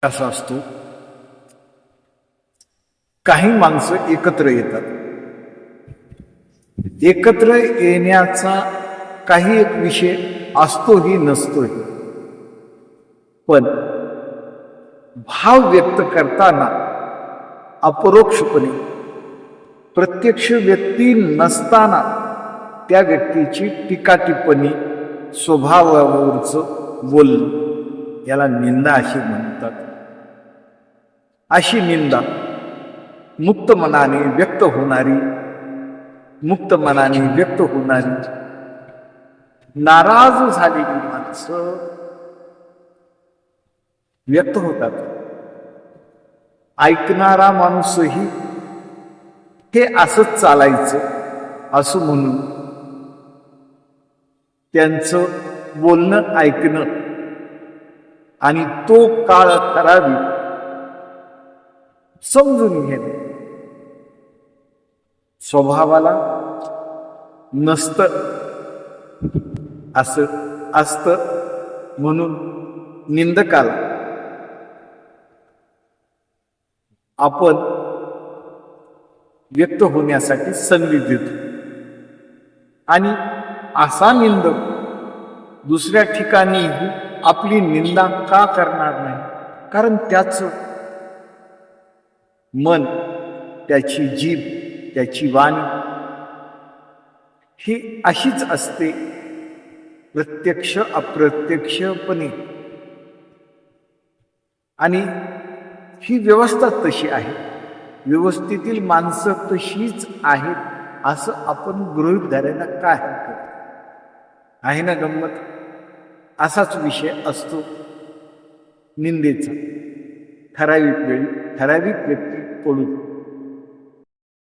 असा असतो. काही माणसं एकत्र येतात. एकत्र येण्याचा काही एक विषय असतोही नसतोही, पण भाव व्यक्त करताना अपरोक्षपणे प्रत्यक्ष व्यक्ती नसताना त्या व्यक्तीची टीका टिप्पणी, स्वभावावरचं बोलणं, याला निंदा अशी म्हणतात. अशी निंदा मुक्त मनाने व्यक्त होणारी, नाराज झालेली माणसं व्यक्त होतात. ऐकणारा माणूसही हे असंच चालायचं असं म्हणून त्यांचं बोलणं ऐकणं आणि तो काळ करावी समजून घेणे. स्वभावाला नसतं असं असतं म्हणून निंदकाला आपण व्यक्त होण्यासाठी संधी देतो. आणि असा निंदक दुसऱ्या ठिकाणीही आपली निंदा का करणार नाही? कारण त्याचं मन, त्याची जीभ, त्याची वाणी ही अशीच असते, प्रत्यक्ष अप्रत्यक्षपणे. आणि ही व्यवस्था तशी आहे, व्यवस्थेतील माणसं तशीच आहेत असं आपण गृहीत धरायला काय हरकत आहे ना? गंमत. असाच विषय असतो निंदेचा. ठराविक वेळी ठराविक व्यक्ती पडून